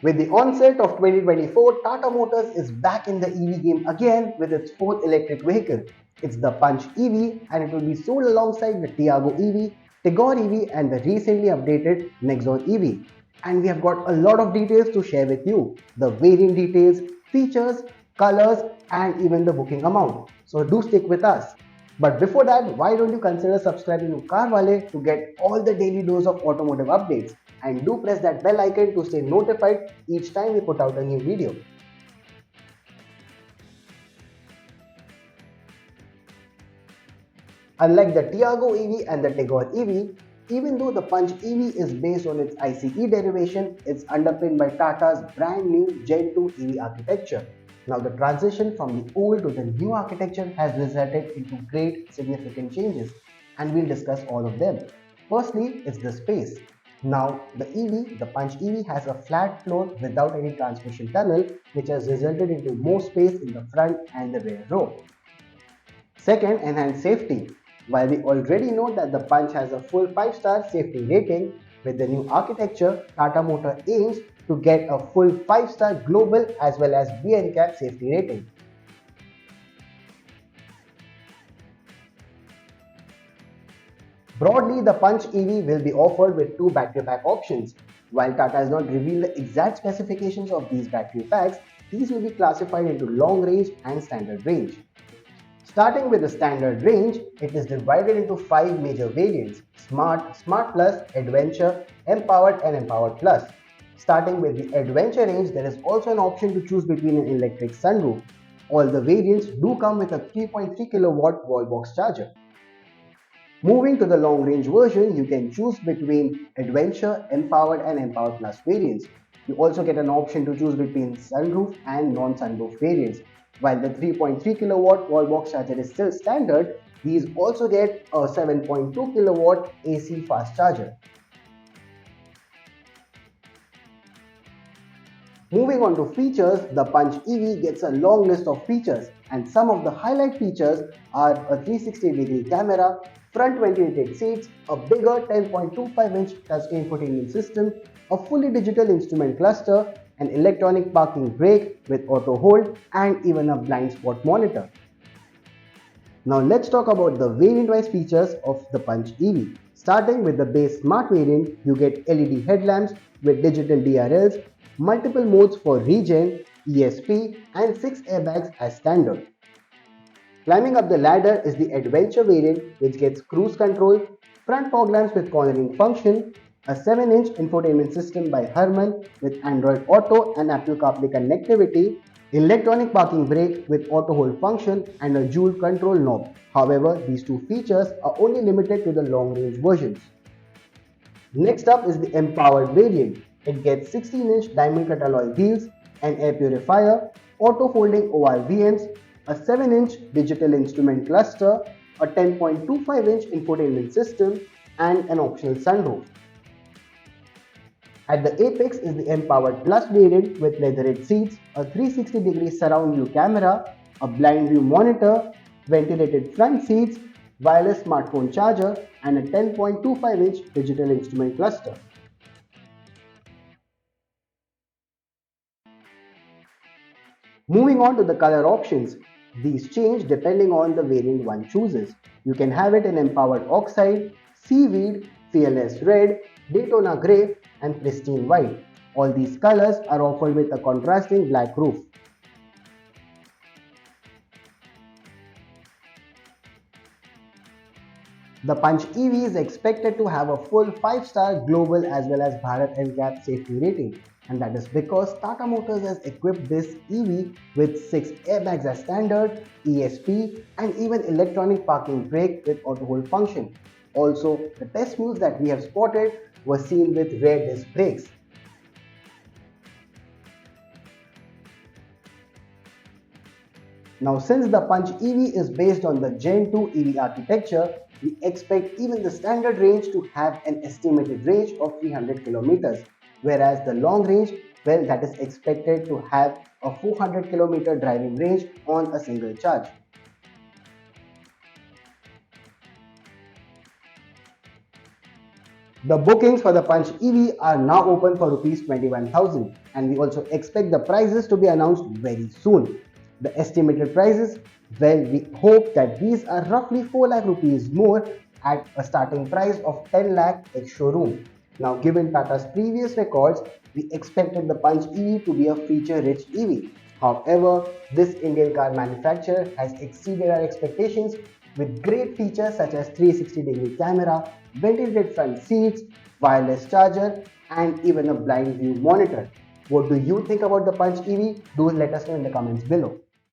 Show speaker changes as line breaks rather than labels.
With the onset of 2024, Tata Motors is back in the EV game again with its fourth electric vehicle. It's the Punch EV and it will be sold alongside the Tiago EV, Tigor EV and the recently updated Nexon EV. And we have got a lot of details to share with you. The variant details, features, colors and even the booking amount. So do stick with us. But before that, why don't you consider subscribing to CarWale to get all the daily dose of automotive updates? And do press that bell icon to stay notified each time we put out a new video. Unlike the Tiago EV and the Tigor EV, even though the Punch EV is based on its ICE derivation, it's underpinned by Tata's brand new Gen 2 EV architecture. Now the transition from the old to the new architecture has resulted into great significant changes and we'll discuss all of them. Firstly, it's the space. Now the the Punch EV has a flat floor without any transmission tunnel which has resulted into more space in the front and the rear row. Second, enhanced safety. While we already know that the Punch has a full 5-star safety rating, with the new architecture, Tata Motors aims to get a full 5-star global as well as BNCAP safety rating. Broadly, the Punch EV will be offered with two battery pack options. While Tata has not revealed the exact specifications of these battery packs, these will be classified into long range and standard range. Starting with the standard range, it is divided into 5 major variants: Smart, Smart Plus, Adventure, Empowered and Empowered Plus. Starting with the Adventure range, there is also an option to choose between an electric sunroof. All the variants do come with a 3.3 kilowatt wall box charger. Moving to the long range version, you can choose between Adventure, Empowered and Empowered Plus variants. You also get an option to choose between sunroof and non-sunroof variants. While the 3.3 kilowatt wall box charger is still standard, these also get a 7.2 kilowatt AC fast charger. Moving on to features, the Punch EV gets a long list of features and some of the highlight features are a 360-degree camera, front ventilated seats, a bigger 10.25-inch touchscreen infotainment system, a fully digital instrument cluster, an electronic parking brake with auto hold and even a blind spot monitor. Now let's talk about the variant-wise features of the Punch EV. Starting with the base Smart variant, you get LED headlamps with digital DRLs, multiple modes for regen, ESP and 6 airbags as standard. Climbing up the ladder is the Adventure variant which gets cruise control, front fog lamps with cornering function, a 7-inch infotainment system by Harman with Android Auto and Apple CarPlay connectivity, electronic parking brake with auto hold function and a dual control knob. However, these two features are only limited to the long range versions. Next up is the Empowered variant. It gets 16-inch diamond cut alloy wheels, an air purifier, auto folding ORVMs, a 7-inch digital instrument cluster, a 10.25-inch infotainment system, and an optional sunroof. At the apex is the Empowered Plus variant with leatherette seats, a 360-degree surround view camera, a blind view monitor, ventilated front seats, wireless smartphone charger, and a 10.25-inch digital instrument cluster. Moving on to the color options. These change depending on the variant one chooses. You can have it in Empowered Oxide, Seaweed, Fearless Red, Daytona Grey, and Pristine White. All these colors are offered with a contrasting black roof. The Punch EV is expected to have a full 5-star global as well as Bharat NCAP safety rating. And that is because Tata Motors has equipped this EV with 6 airbags as standard, ESP and even electronic parking brake with auto hold function. Also, the test mules that we have spotted were seen with rear disc brakes. Now since the Punch EV is based on the Gen 2 EV architecture, we expect even the standard range to have an estimated range of 300 kilometers, whereas the long range, well, that is expected to have a 400 kilometer driving range on a single charge. The bookings for the Punch EV are now open for Rs 21,000 and we also expect the prices to be announced very soon. The estimated prices, well, we hope that these are roughly 4 lakh rupees more at a starting price of 10 lakh ex showroom. Now, given Tata's previous records, we expected the Punch EV to be a feature-rich EV. However, this Indian car manufacturer has exceeded our expectations with great features such as 360-degree camera, ventilated front seats, wireless charger, and even a blind view monitor. What do you think about the Punch EV? Do let us know in the comments below.